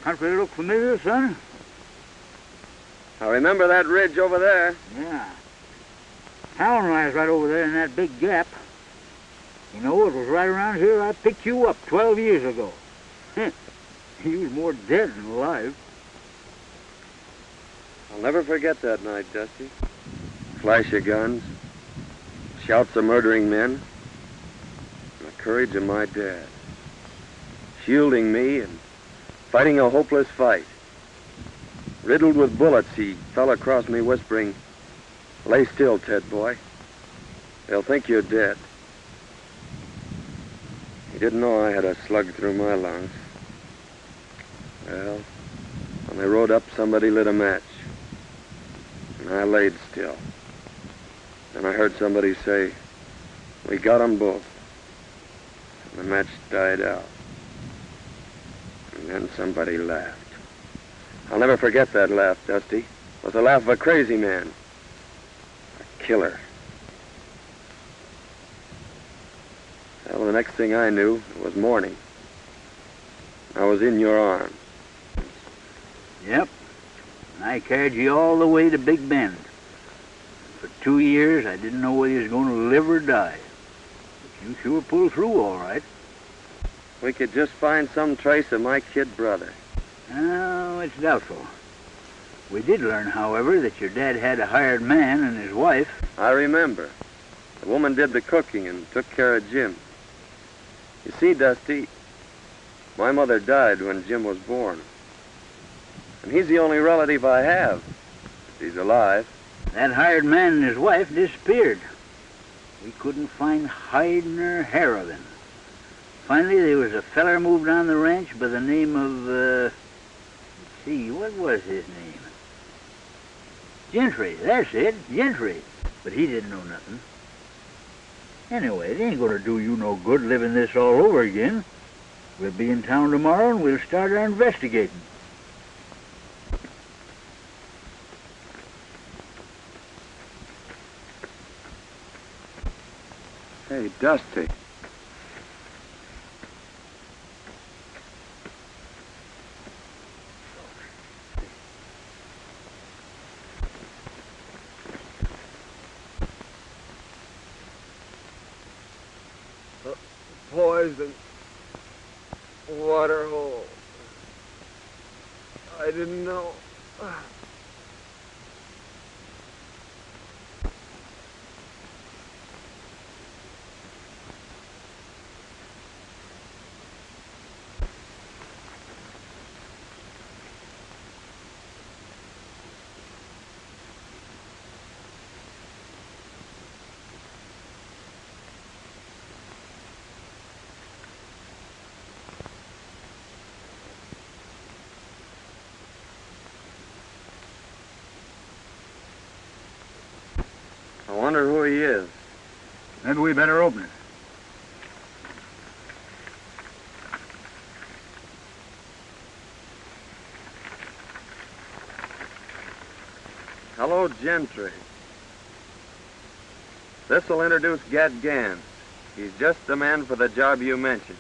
Country look familiar, son? I remember that ridge over there. Yeah. Town lies right over there in that big gap. You know, it was right around here I picked you up 12 years ago. You was more dead than alive. I'll never forget that night, Dusty. Flash of guns, shouts of murdering men, and the courage of my dad. Shielding me and fighting a hopeless fight. Riddled with bullets, he fell across me whispering, "Lay still, Ted boy. They'll think you're dead." He didn't know I had a slug through my lungs. Well, when they rode up, somebody lit a match. And I laid still. Then I heard somebody say, "We got 'em both." And the match died out. And then somebody laughed. I'll never forget that laugh, Dusty. It was the laugh of a crazy man. A killer. Well, the next thing I knew, it was morning. I was in your arms. Yep. I carried you all the way to Big Bend. For 2 years, I didn't know whether you was going to live or die. But you sure pulled through all right. We could just find some trace of my kid brother. Oh, it's doubtful. We did learn, however, that your dad had a hired man and his wife. I remember. The woman did the cooking and took care of Jim. You see, Dusty, my mother died when Jim was born. And he's the only relative I have, if he's alive. That hired man and his wife disappeared. We couldn't find hide nor hair of him. Finally, there was a feller moved on the ranch by the name of, let's see, what was his name? Gentry, that's it, Gentry. But he didn't know nothing. Anyway, it ain't gonna do you no good living this all over again. We'll be in town tomorrow and we'll start our investigating. Hey, Dusty. Poison. Water hole. I didn't know. I wonder who he is. Maybe we better open it. Hello, Gentry. This'll introduce Gad Gans. He's just the man for the job you mentioned.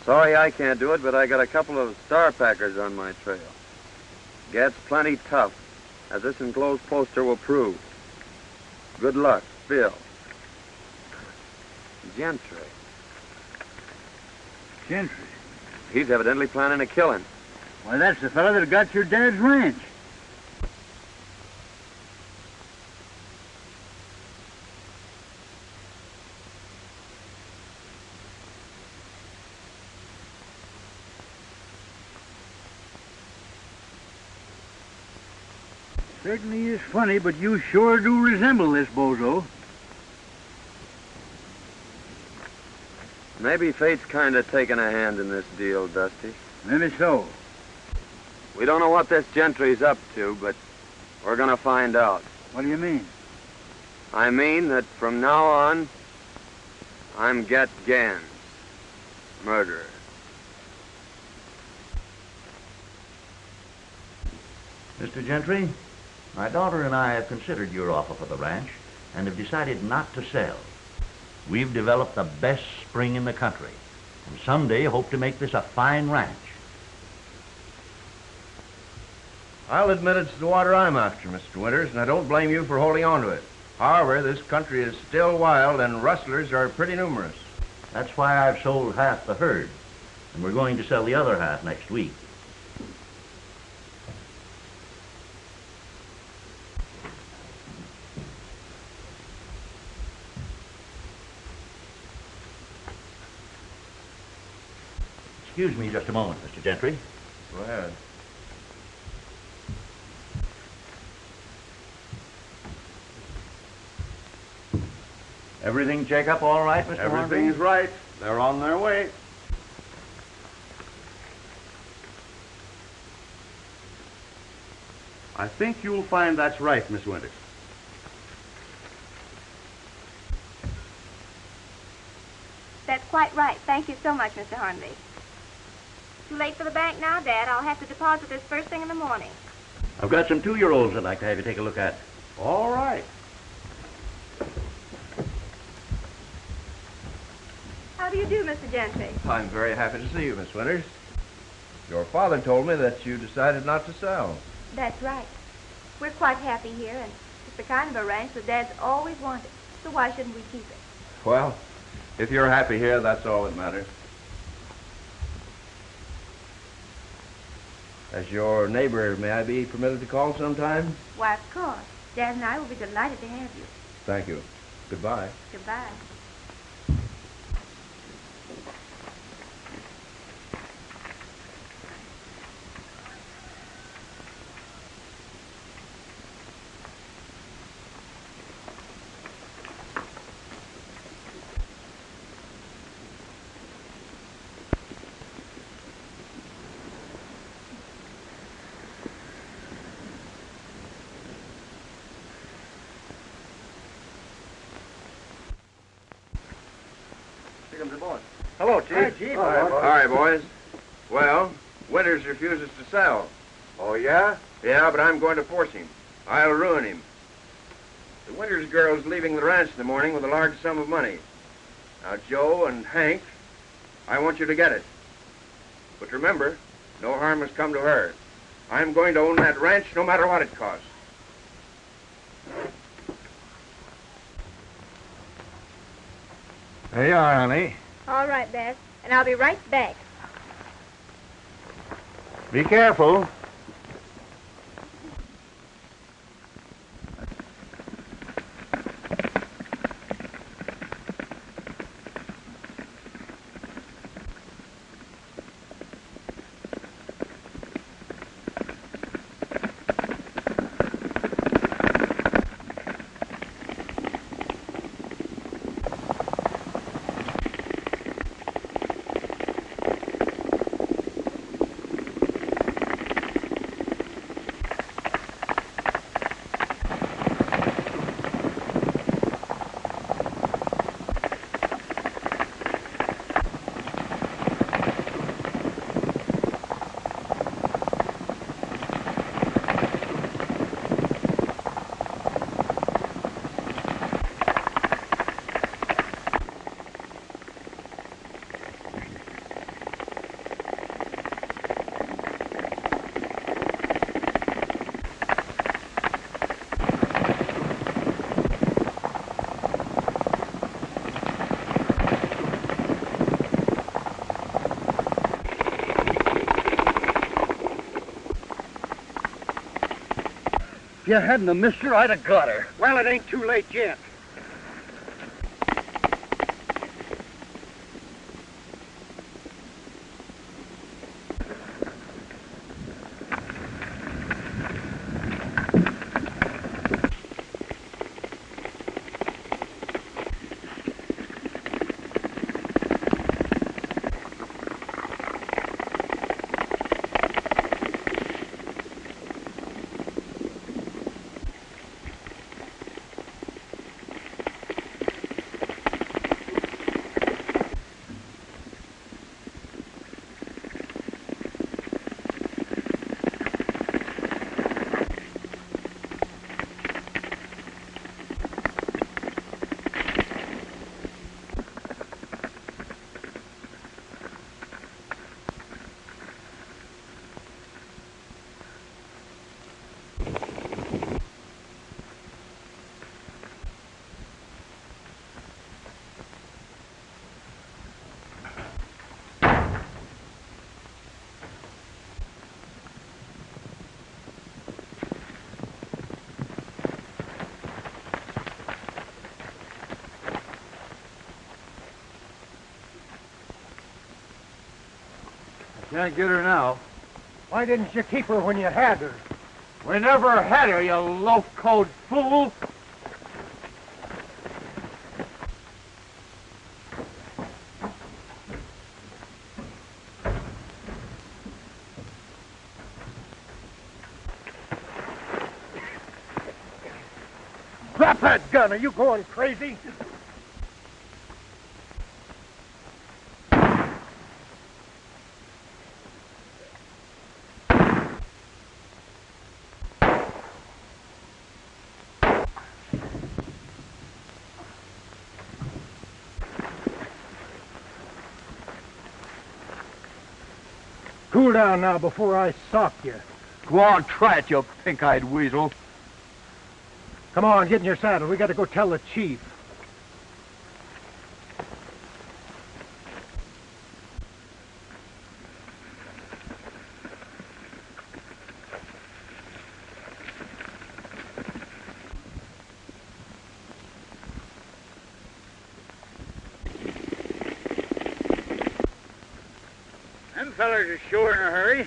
Sorry I can't do it, but I got a couple of star packers on my trail. Gets plenty tough, as this enclosed poster will prove. Good luck, Bill. Gentry. Gentry? He's evidently planning a killing. Why, that's the fellow that got your dad's ranch. Certainly is funny, but you sure do resemble this bozo. Maybe fate's kind of taking a hand in this deal, Dusty. Maybe so. We don't know what this Gentry's up to, but we're gonna find out. What do you mean? I mean that from now on, I'm Get Gans, murderer. Mr. Gentry, my daughter and I have considered your offer for the ranch and have decided not to sell. We've developed the best spring in the country, and someday hope to make this a fine ranch. I'll admit it's the water I'm after, Mr. Winters, and I don't blame you for holding on to it. However, this country is still wild, and rustlers are pretty numerous. That's why I've sold half the herd, and we're going to sell the other half next week. Excuse me just a moment, Mr. Gentry. Go ahead. Everything check up all right, Mr. Everything's right. They're on their way. I think you'll find that's right, Miss Winters. That's quite right. Thank you so much, Mr. Hornby. Too late for the bank now, Dad. I'll have to deposit this first thing in the morning. I've got some 2-year-olds I'd like to have you take a look at. All right. How do you do, Mr. Gentry? I'm very happy to see you, Miss Winters. Your father told me that you decided not to sell. That's right. We're quite happy here, and it's the kind of a ranch that Dad's always wanted. So why shouldn't we keep it? Well, if you're happy here, that's all that matters. As your neighbor, may I be permitted to call sometime? Why, of course. Dad and I will be delighted to have you. Thank you. Goodbye. Goodbye. Hello, Chief. Hi, Chief. All right, boys. Well, Winters refuses to sell. Oh, yeah? Yeah, but I'm going to force him. I'll ruin him. The Winters girl's leaving the ranch in the morning with a large sum of money. Now, Joe and Hank, I want you to get it. But remember, no harm has come to her. I'm going to own that ranch no matter what it costs. There you are, honey. All right, Dad. And I'll be right back. Be careful. If you hadn't have missed her, I'd have got her. Well, it ain't too late yet. Can't get her now. Why didn't you keep her when you had her? We never had her, you loaf-coat fool. Drop that gun. Are you going crazy? Cool down now before I sock you. Go on, try it, you pink-eyed weasel. Come on, get in your saddle. We got to go tell the chief. Them fellers are sure in a hurry.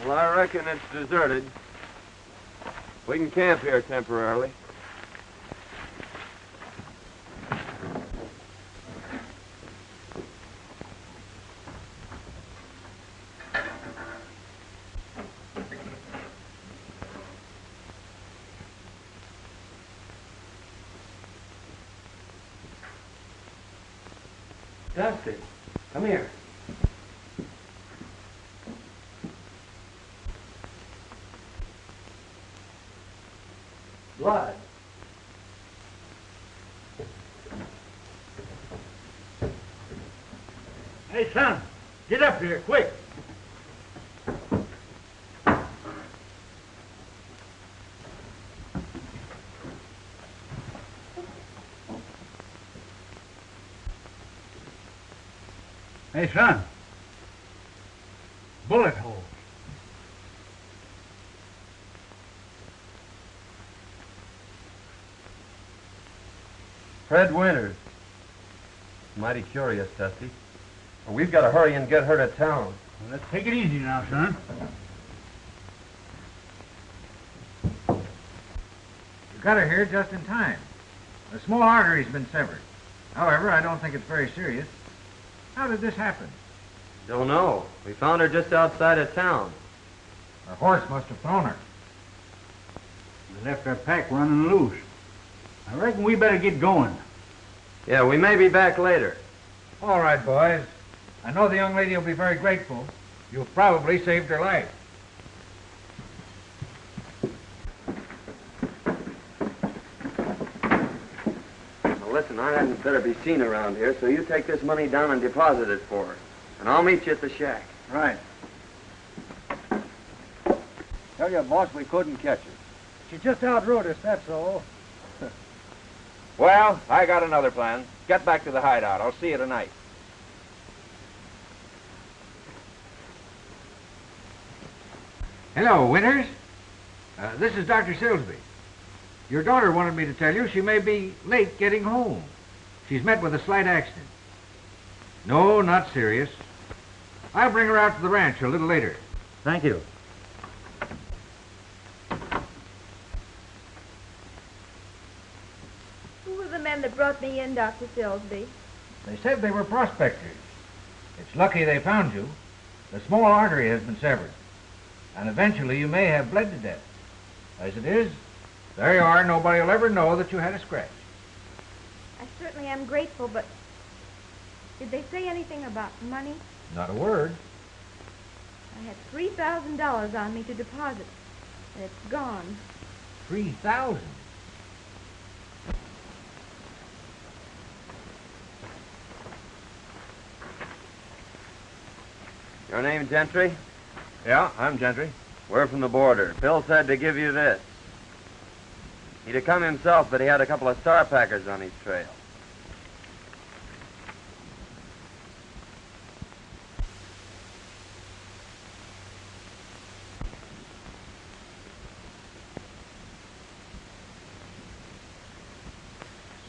Well, I reckon it's deserted. We can camp here temporarily. Dusty, come here. Lloyd. Hey, son, get up here, quick. Hey, son. Bullet hole. Fred Winters. Mighty curious, Dusty. Well, we've got to hurry and get her to town. Well, let's take it easy now, son. You got her here just in time. The small artery's been severed. However, I don't think it's very serious. How did this happen? Don't know. We found her just outside of town. Her horse must have thrown her. We left our pack running loose. I reckon we better get going. Yeah, we may be back later. All right, boys. I know the young lady will be very grateful. You've probably saved her life. Now listen, I hadn't better be seen around here, so you take this money down and deposit it for her. And I'll meet you at the shack. Right. Tell you, boss, we couldn't catch her. She just outrode us, that's all. Well, I got another plan. Get back to the hideout. I'll see you tonight. Hello, Winters. This is Dr. Silsby. Your daughter wanted me to tell you she may be late getting home. She's met with a slight accident. No, not serious. I'll bring her out to the ranch a little later. Thank you. Who were the men that brought me in, Dr. Silsby? They said they were prospectors. It's lucky they found you. The small artery has been severed, and eventually you may have bled to death. As it is, there you are. Nobody will ever know that you had a scratch. I certainly am grateful, but did they say anything about money? Not a word. I had $3,000 on me to deposit, and it's gone. 3,000. Your name, Gentry? Yeah, I'm Gentry. We're from the border. Bill said to give you this. He'd have come himself, but he had a couple of star packers on his trail.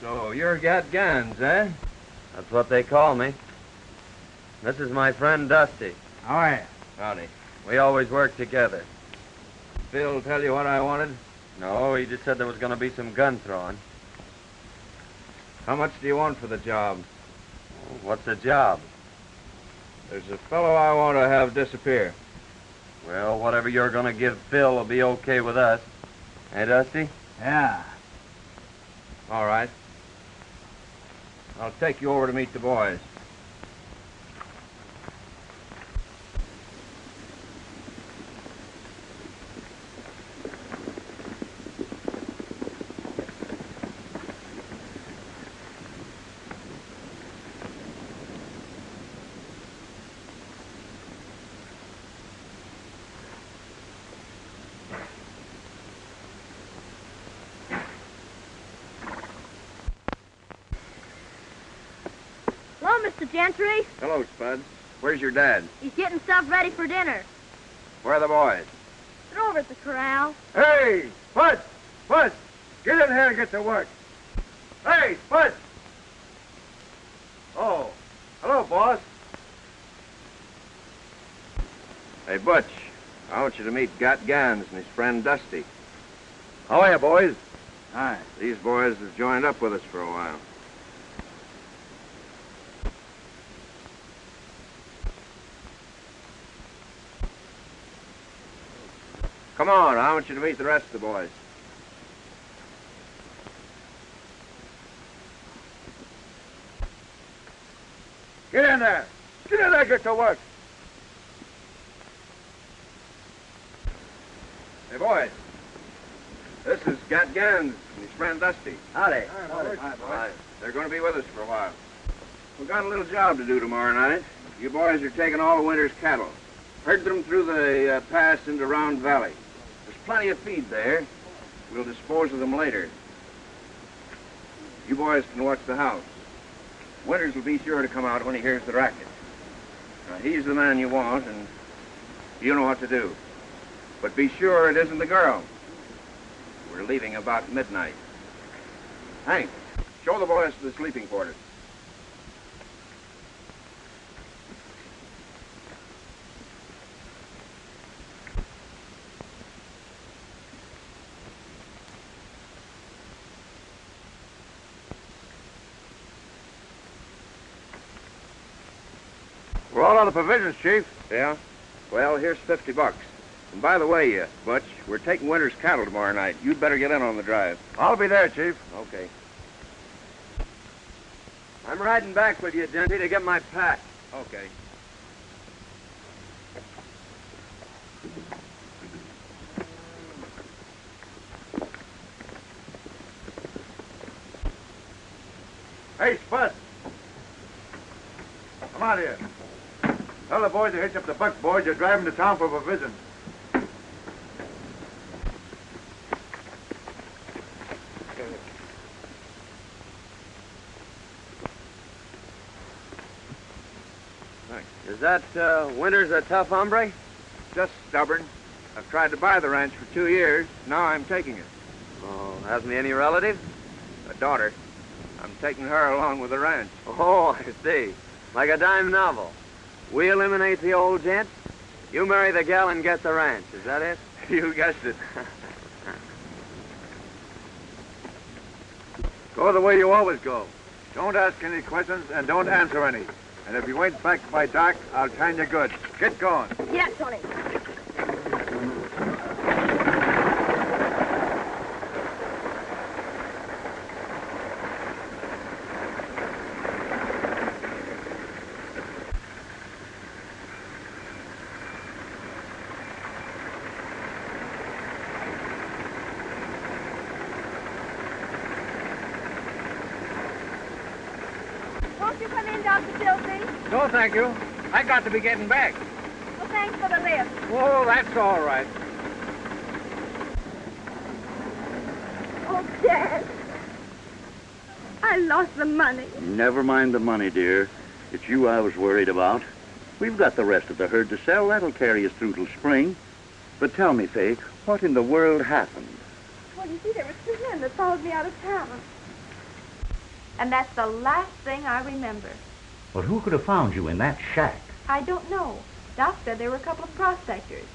So you're got guns, eh? That's what they call me. This is my friend Dusty. All right. Howdy. We always work together. Phil tell you what I wanted? No, he just said there was going to be some gun throwing. How much do you want for the job? What's the job? There's a fellow I want to have disappear. Well, whatever you're going to give Phil will be okay with us. Hey, Dusty? Yeah. All right. I'll take you over to meet the boys. Hello, Mr. Gentry. Hello, Spud. Where's your dad? He's getting stuff ready for dinner. Where are the boys? They're over at the corral. Hey, Spud! Spud! Get in here and get to work. Hey, Spud! Oh, hello, boss. Hey, Butch. I want you to meet Got Gans and his friend Dusty. How are you, boys? Hi. These boys have joined up with us for a while. Come on, I want you to meet the rest of the boys. Get in there. Get in there, get to work. Hey, boys. This is Gat Gans and his friend Dusty. Howdy. Hi. They're going to be with us for a while. We've got a little job to do tomorrow night. You boys are taking all the winter's cattle. Herd them through the pass into Round Valley. There's plenty of feed there. We'll dispose of them later. You boys can watch the house. Winters will be sure to come out when he hears the racket. Now, he's the man you want, and you know what to do. But be sure it isn't the girl. We're leaving about midnight. Hank, show the boys to the sleeping quarters. We're all out of provisions, Chief. Yeah? Well, here's $50. And by the way, Butch, we're taking Winter's cattle tomorrow night. You'd better get in on the drive. I'll be there, Chief. Okay. I'm riding back with you, Gentry, to get my pack. Okay. Hey, Spud. Come out here. Tell the boys to hitch up the buckboard. You're driving to town for a visit. Is that Winters a tough hombre? Just stubborn. I've tried to buy the ranch for 2 years. Now I'm taking it. Oh, hasn't he any relatives? A daughter. I'm taking her along with the ranch. Oh, I see. Like a dime novel. We eliminate the old gent. You marry the gal and get the ranch. Is that it? You guessed it. Go the way you always go. Don't ask any questions and don't answer any. And if you ain't back by dark, I'll tan you good. Get going. Yeah, Tony. Won't you come in, Dr. Silsby? No, thank you. I got to be getting back. Well, thanks for the lift. Oh, that's all right. Oh, Dad. I lost the money. Never mind the money, dear. It's you I was worried about. We've got the rest of the herd to sell. That'll carry us through till spring. But tell me, Faye, what in the world happened? Well, you see, there were 2 men that followed me out of town. And that's the last thing I remember. But who could have found you in that shack? I don't know. Doc said there were a couple of prospectors.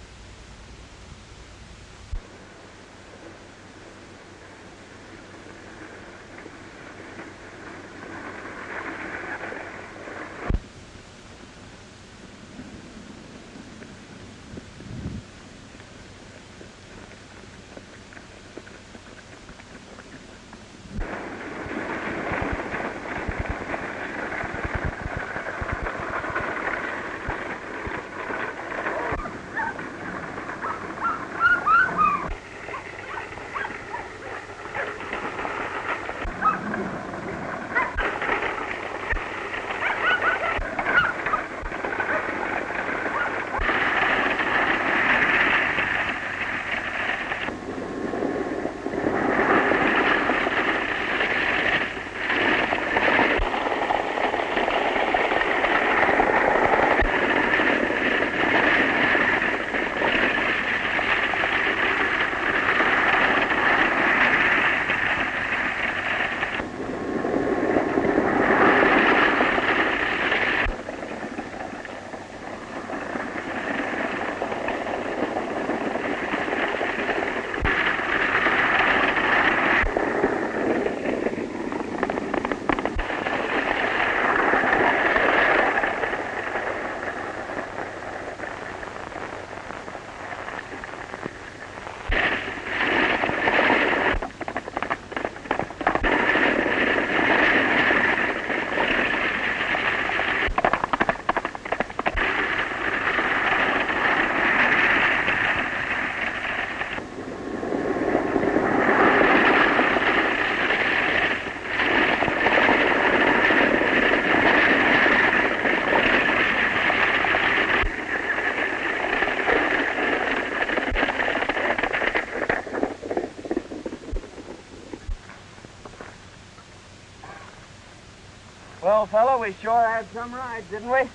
Well, fella, we sure had some rides, didn't we?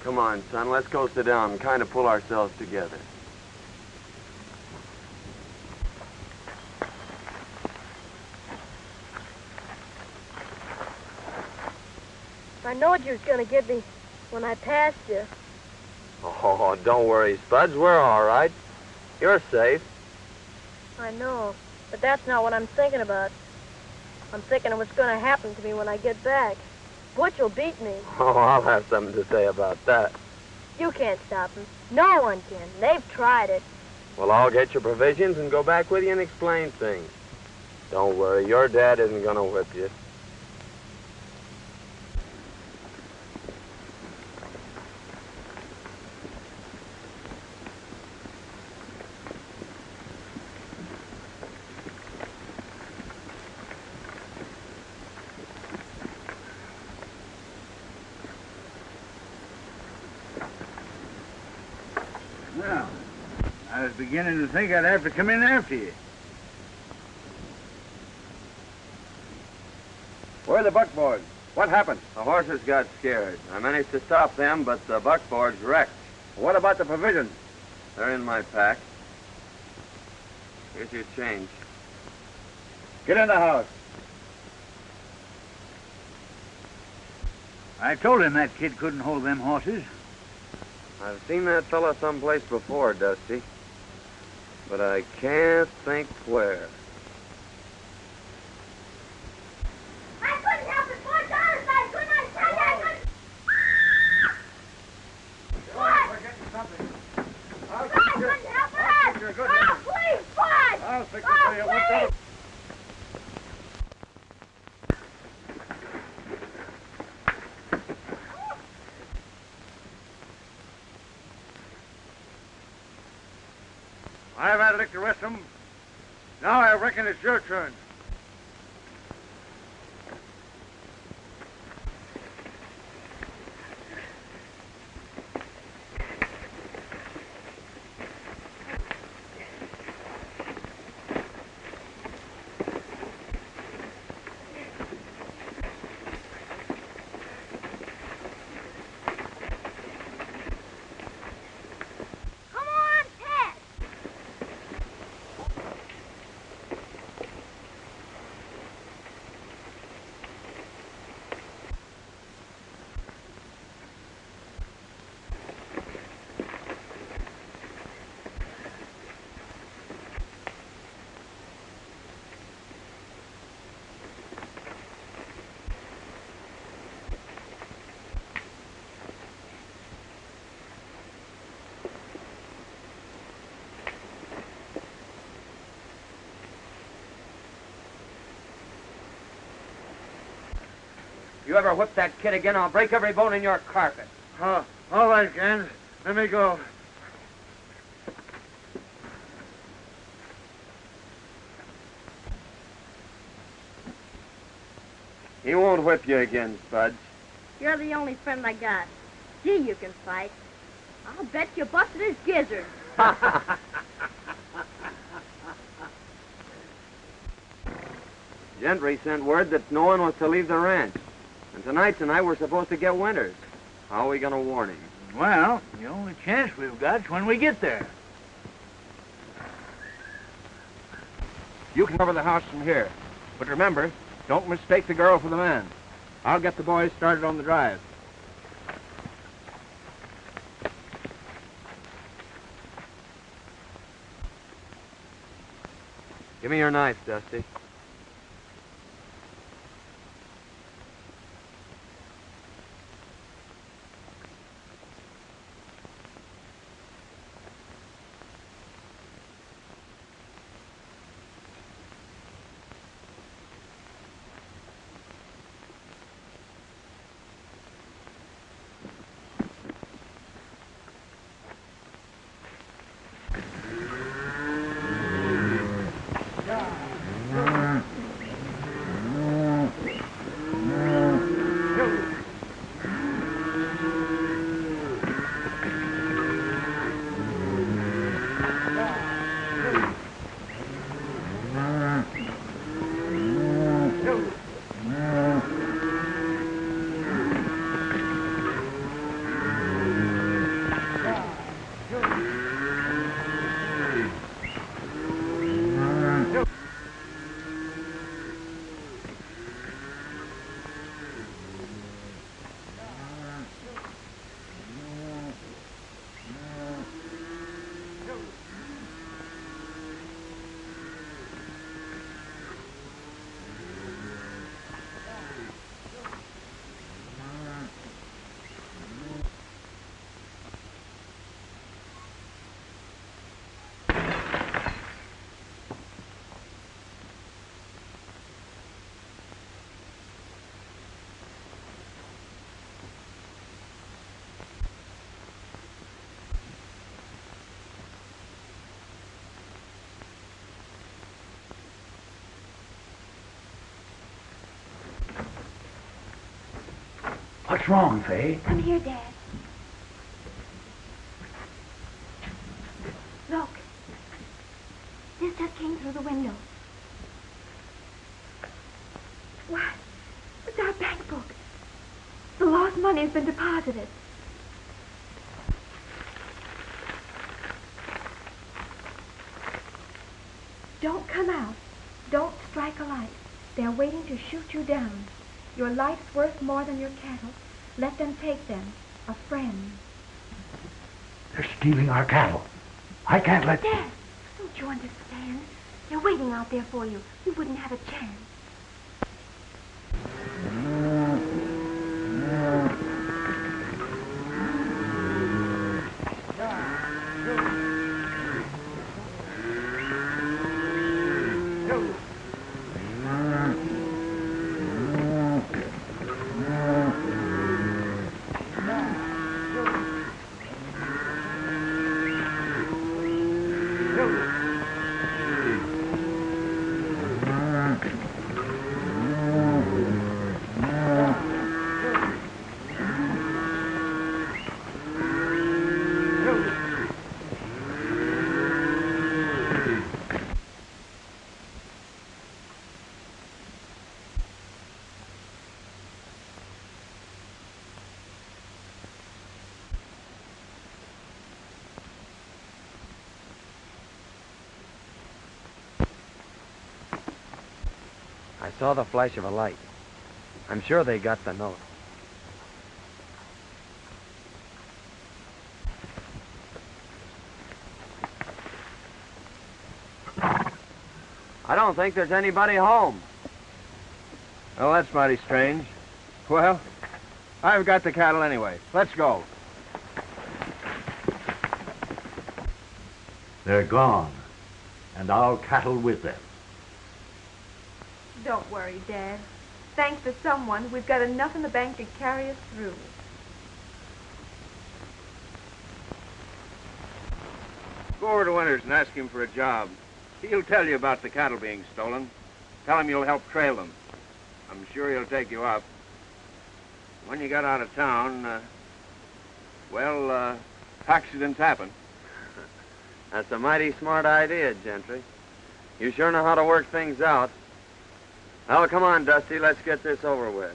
Come on, son, let's go sit down and kind of pull ourselves together. I knowed you was going to get me when I passed you. Oh, don't worry, Spuds. We're all right. You're safe. I know, but that's not what I'm thinking about. I'm thinking of what's going to happen to me when I get back. Butch will beat me. Oh, I'll have something to say about that. You can't stop him. No one can. They've tried it. Well, I'll get your provisions and go back with you and explain things. Don't worry, your dad isn't going to whip you. I was beginning to think I'd have to come in after you. Where are the buckboards? What happened? The horses got scared. I managed to stop them, but the buckboard's wrecked. What about the provisions? They're in my pack. Here's your change. Get in the house. I told him that kid couldn't hold them horses. I've seen that fella someplace before, Dusty. But I can't think where. I couldn't help it. $4. I couldn't. I said I couldn't. What? We're getting something. I couldn't help it. Oh, please, what? I'll fix it Oh, for you. please. I've had a lick to rest them. Now I reckon it's your turn. Come on, Ted. You ever whip that kid again, I'll break every bone in your carpet. All right, Gans. Let me go. He won't whip you again, Spudge. You're the only friend I got. Gee, you can fight. I'll bet you busted his gizzard. Gentry sent word that no one was to leave the ranch. And tonight we're supposed to get Winters. How are we going to warn him? Well, the only chance we've got is when we get there. You can cover the house from here. But remember, don't mistake the girl for the man. I'll get the boys started on the drive. Give me your knife, Dusty. What's wrong, Faye? Come here, Dad. Look, money's been deposited. Don't come out. Don't strike a light. They're waiting to shoot you down. Your life's worth more than your cattle. Let them take them. A friend. They're stealing our cattle. I can't let... Dad, don't you understand? They're waiting out there for you. You wouldn't have a chance. I saw the flash of a light. I'm sure they got the note. I don't think there's anybody home. Oh, that's mighty strange. Well, I've got the cattle anyway. Let's go. They're gone, and our cattle with them. Don't worry, Dad. Thanks to someone, we've got enough in the bank to carry us through. Go over to Winters and ask him for a job. He'll tell you about the cattle being stolen. Tell him you'll help trail them. I'm sure he'll take you up. When you got out of town, accidents happen. That's a mighty smart idea, Gentry. You sure know how to work things out. Well, come on, Dusty. Let's get this over with.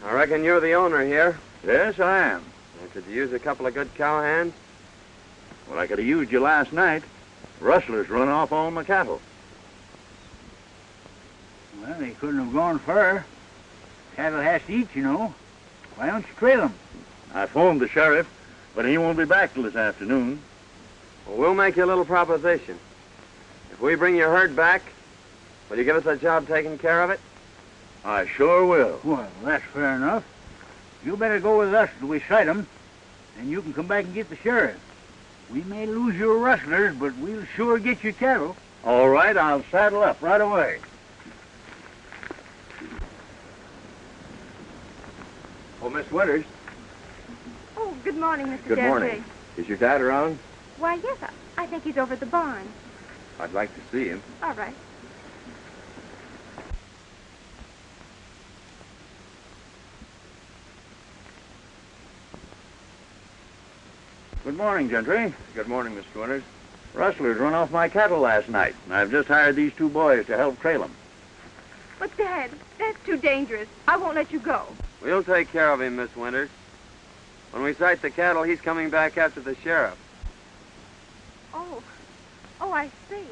I reckon you're the owner here. Yes, I am. Could you use a couple of good cowhands? Well, I could have used you last night. Rustlers run off all my cattle. Well, they couldn't have gone far. Cattle has to eat, you know. Why don't you trail them? I phoned the sheriff, but he won't be back till this afternoon. Well, we'll make you a little proposition. If we bring your herd back, will you give us a job taking care of it? I sure will. Well, that's fair enough. You better go with us till we sight 'em, and you can come back and get the sheriff. We may lose your rustlers, but we'll sure get your cattle. All right, I'll saddle up right away. Oh, Miss Winters. Oh, good morning, Mr. Good morning. Is your dad around? Why, yes, I think he's over at the barn. I'd like to see him. All right. Good morning, Gentry. Good morning, Mr. Winters. Rustlers run off my cattle last night, and I've just hired these two boys to help trail them. But, Dad, that's too dangerous. I won't let you go. We'll take care of him, Miss Winters. When we sight the cattle, he's coming back after the sheriff. Oh, I see.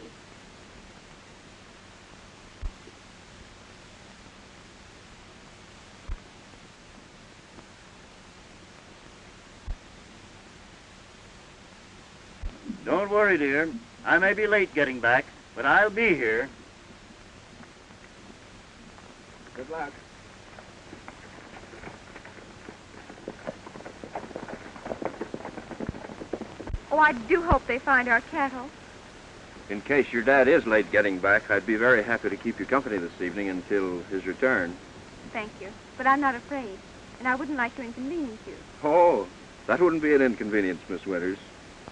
Don't worry, dear. I may be late getting back, but I'll be here. Good luck. Oh, I do hope they find our cattle. In case your dad is late getting back, I'd be very happy to keep you company this evening until his return. thank you. But I'm not afraid, and I wouldn't like to inconvenience you. Oh, that wouldn't be an inconvenience, Miss Winters.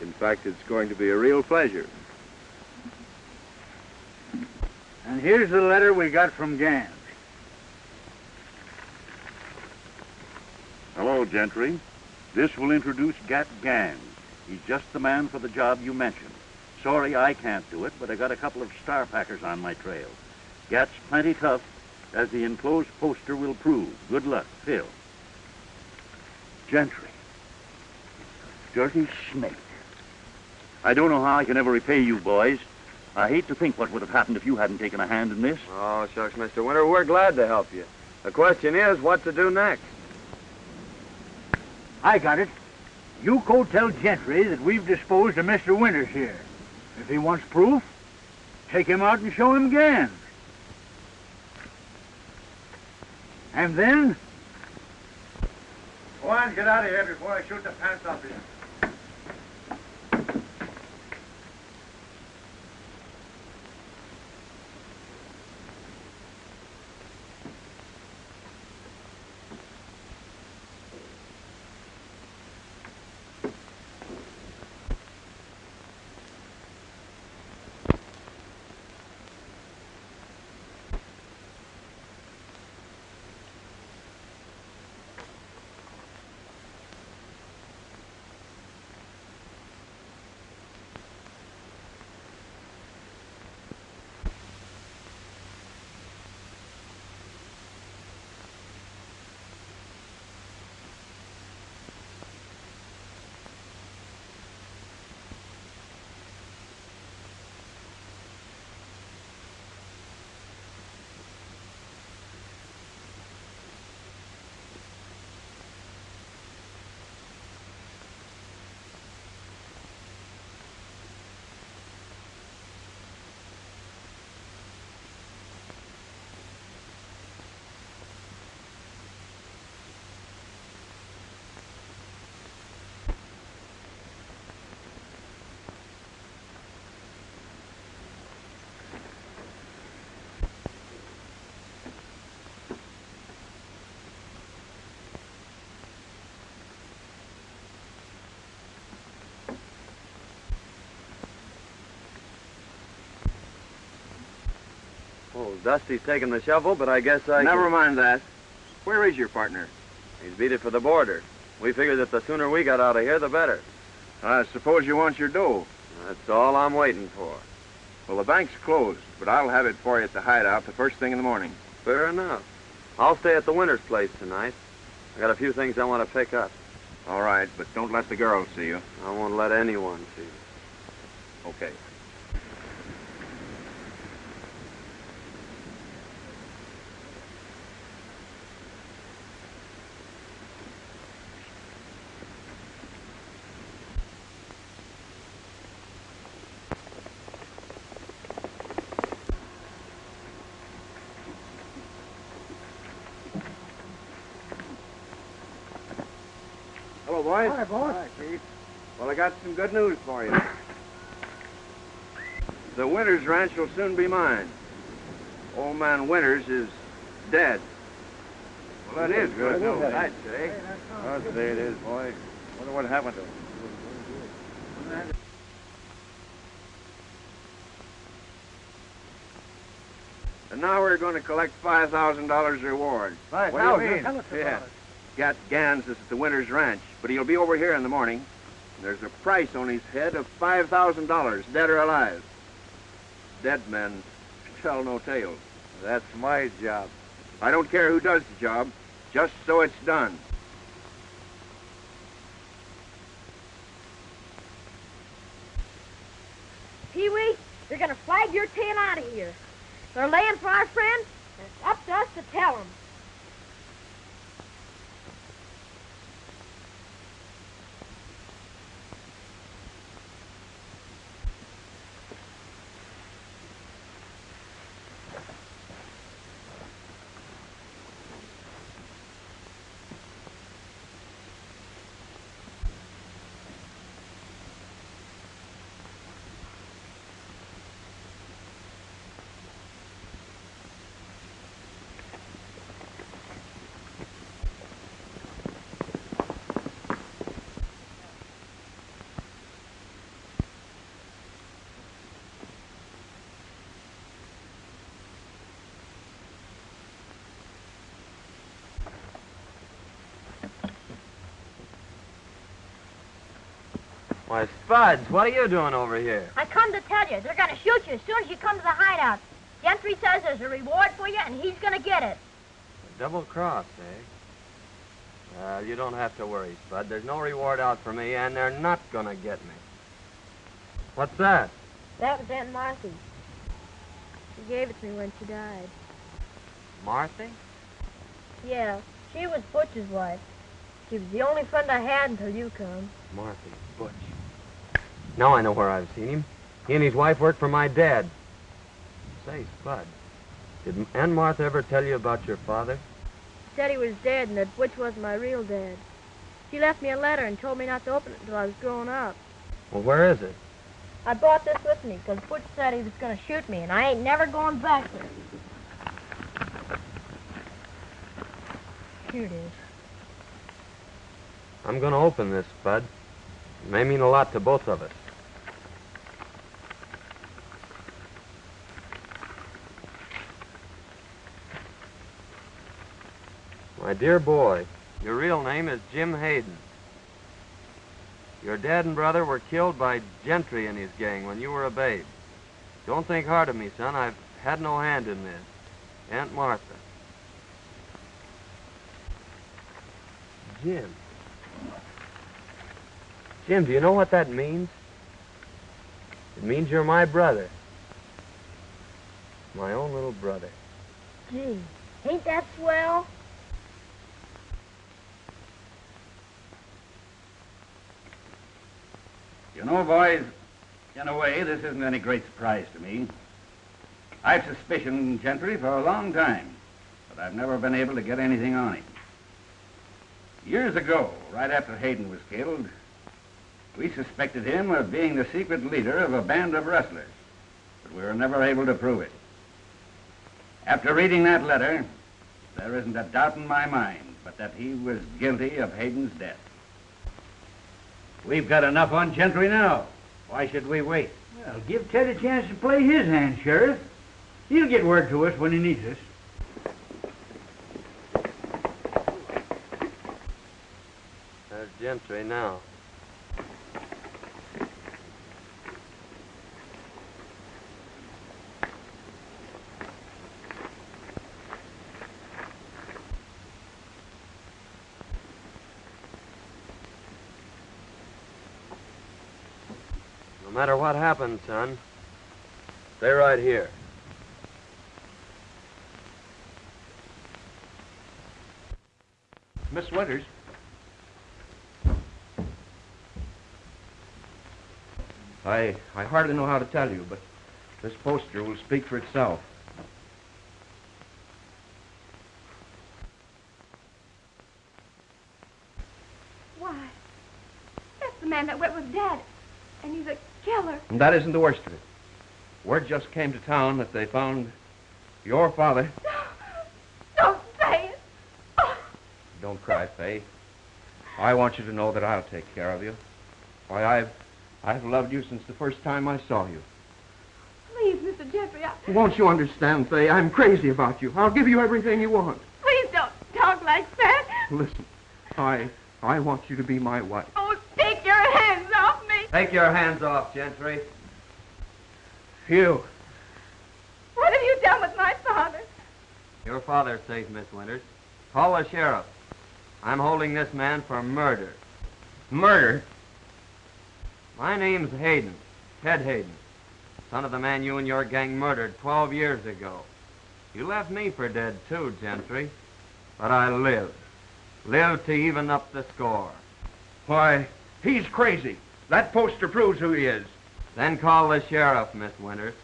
In fact, it's going to be a real pleasure. And here's the letter we got from Gans. Hello, Gentry. This will introduce Gat Gans. He's just the man for the job you mentioned. Sorry I can't do it, but I got a couple of star packers on my trail. Gat's plenty tough, as the enclosed poster will prove. Good luck, Phil. Gentry. Dirty snake. I don't know how I can ever repay you boys. I hate to think what would have happened if you hadn't taken a hand in this. Oh, shucks, Mr. Winter, we're glad to help you. The question is, what to do next? I got it. You go tell Gentry that we've disposed of Mr. Winters here. If he wants proof, take him out and show him Gans. And then... Go on, get out of here before I shoot the pants off you. Oh, Dusty's taking the shovel, but I guess I Never mind that. Where is your partner? He's beat it for the border. We figured that the sooner we got out of here, the better. I suppose you want your dough. That's all I'm waiting for. Well, the bank's closed, but I'll have it for you at the hideout the first thing in the morning. Fair enough. I'll stay at the Winters place tonight. I got a few things I want to pick up. All right, but don't let the girls see you. I won't let anyone see you. Okay. Hello, boys. Hi, boss. Hi, Chief. Well, I got some good news for you. The Winters ranch will soon be mine. Old man Winters is dead. Well, that is good. No, news. I'd say. I'll say it is, boy. Wonder what happened to him. And now we're going to collect $5,000 reward. Right, What do you mean? Yeah. Gat Gans is at the Winters Ranch, but he'll be over here in the morning. There's a price on his head of $5,000, dead or alive. Dead men tell no tales. That's my job. I don't care who does the job, just so it's done. Pee-wee, you're going to flag your tail out of here. They're laying for our friend, and it's up to us to tell them. Why, Spuds, what are you doing over here? I come to tell you, they're going to shoot you as soon as you come to the hideout. Gentry says there's a reward for you, and he's going to get it. A double cross, eh? Well, you don't have to worry, Spud. There's no reward out for me, and they're not going to get me. What's that? That was Aunt Marthy. She gave it to me when she died. Marthy? Yeah, she was Butch's wife. She was the only friend I had until you come. Marthy, Butch. Now I know where I've seen him. He and his wife worked for my dad. Say, Spud, did Aunt Martha ever tell you about your father? She said he was dead and that Butch wasn't my real dad. She left me a letter and told me not to open it until I was grown up. Well, where is it? I brought this with me because Butch said he was going to shoot me, and I ain't never going back there. Here it is. I'm going to open this, Spud. It may mean a lot to both of us. My dear boy, your real name is Jim Hayden. Your dad and brother were killed by Gentry and his gang when you were a babe. Don't think hard of me, son. I've had no hand in this. Aunt Martha. Jim. Jim, do you know what that means? It means you're my brother. My own little brother. Gee, ain't that swell? You know, boys, in a way, this isn't any great surprise to me. I've suspicioned Gentry for a long time, but I've never been able to get anything on him. Years ago, right after Hayden was killed, we suspected him of being the secret leader of a band of rustlers, but we were never able to prove it. After reading that letter, there isn't a doubt in my mind but that he was guilty of Hayden's death. We've got enough on Gentry now. Why should we wait? Well, give Ted a chance to play his hand, Sheriff. He'll get word to us when he needs us. There's Gentry now. No matter what happens, son, stay right here. Miss Winters. I hardly know how to tell you, but this poster will speak for itself. Why, that's the man that went with Dad, and he's a killer. And that isn't the worst of it. Word just came to town that they found your father. Don't say it. Oh. Don't cry, Faye. I want you to know that I'll take care of you. Why, I've loved you since the first time I saw you. Please, Mr. Gentry, Won't you understand, Faye? I'm crazy about you. I'll give you everything you want. please don't talk like that. Listen, I want you to be my wife. Oh, take your hands off me. Take your hands off, Gentry. You. What have you done with my father? Your father's safe, Miss Winters. Call the sheriff. I'm holding this man for murder. Murder? My name's Hayden, Ted Hayden, son of the man you and your gang murdered 12 years ago. You left me for dead, too, Gentry. But I lived. Lived to even up the score. Why, he's crazy. That poster proves who he is. Then call the sheriff, Miss Winters.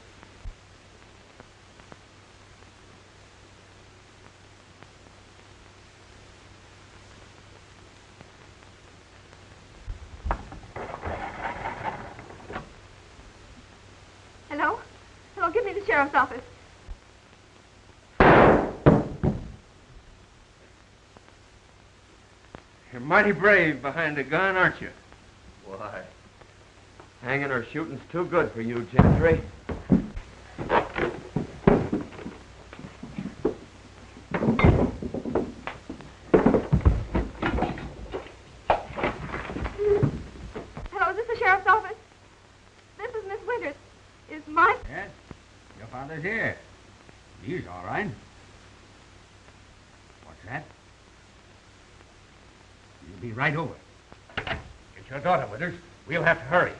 Hello? Hello, give me the sheriff's office. You're mighty brave behind a gun, aren't you? Why, hanging or shooting's too good for you, Gentry. Hello, is this the sheriff's is here. He's all right. What's that? You'll be right over. Get your daughter, Withers. We'll have to hurry.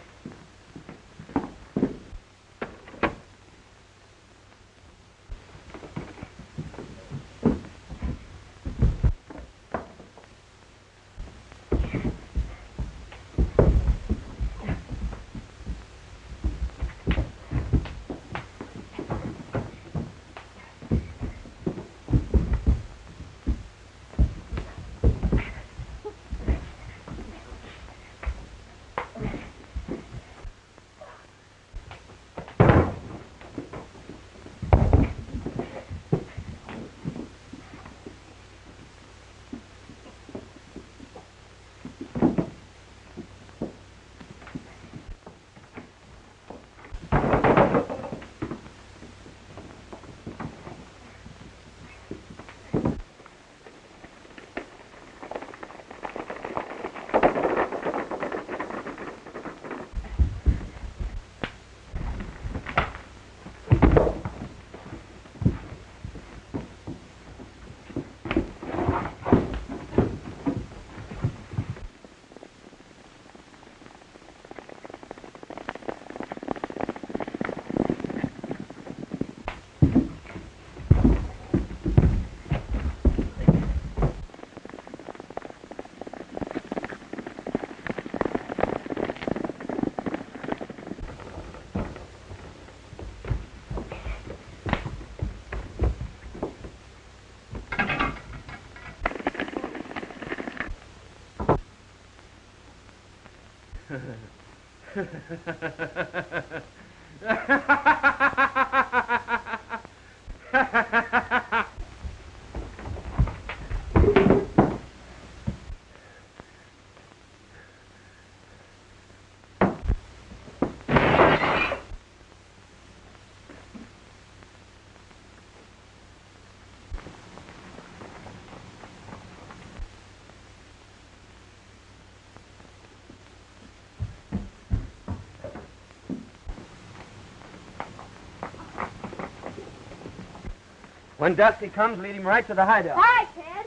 When Dusty comes, lead him right to the hideout. All right, Ted.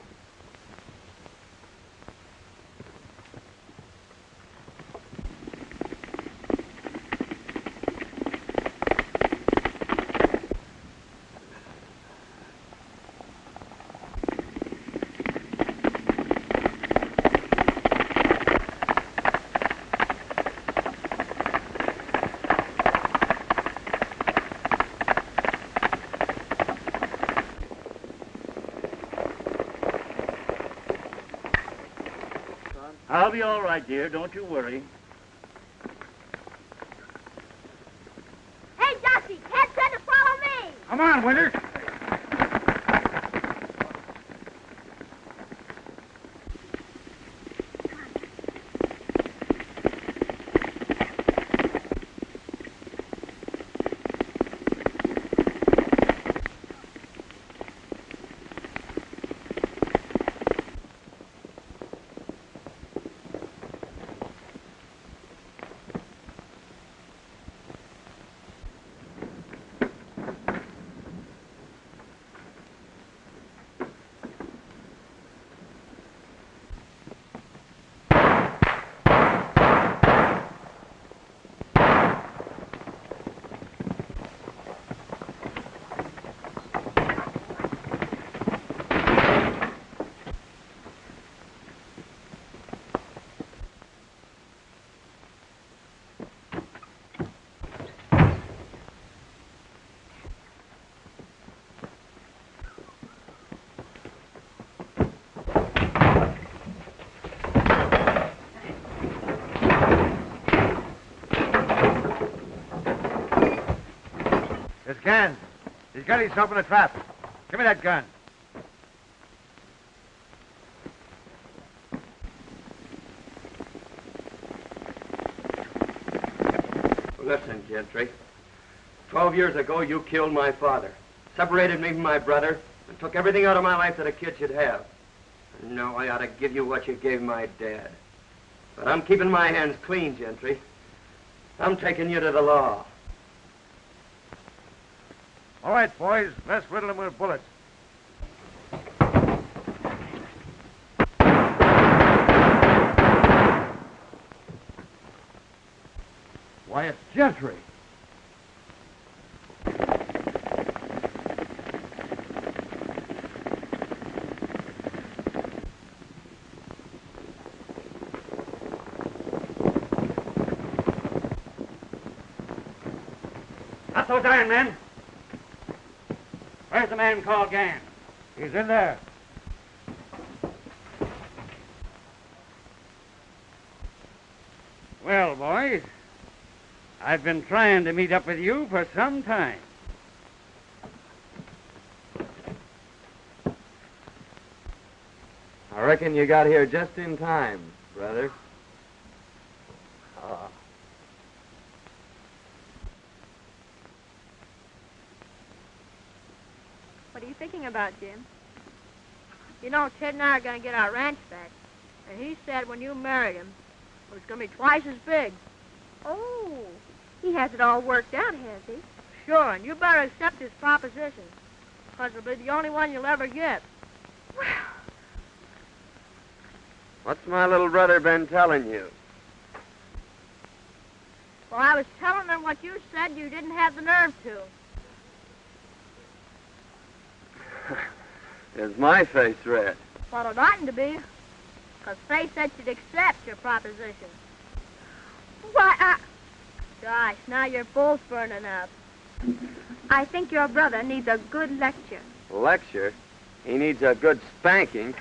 I'll be all right, dear. Don't you worry. Hey, Dusty, Ted said to follow me. Come on, Winters. His gun. He's got himself in a trap. Give me that gun. Listen, Gentry. 12 years ago, you killed my father, separated me from my brother, and took everything out of my life that a kid should have. And now I ought to give you what you gave my dad. But I'm keeping my hands clean, Gentry. I'm taking you to the law. All right, boys, let's riddle them with bullets. Why, it's Gentry. Not those iron men. Where's the man called Gann? He's in there. Well, boys, I've been trying to meet up with you for some time. I reckon you got here just in time, brother. What are you thinking about, Jim? You know, Ted and I are going to get our ranch back. And he said when you married him, it was going to be twice as big. Oh, he has it all worked out, has he? Sure, and you better accept his proposition. Because it'll be the only one you'll ever get. What's my little brother been telling you? Well, I was telling him what you said you didn't have the nerve to. Is my face red? Well, it oughtn't to be. Because Faye said she'd accept your proposition. Why, Gosh, now you're both burning up. I think your brother needs a good lecture. Lecture? He needs a good spanking.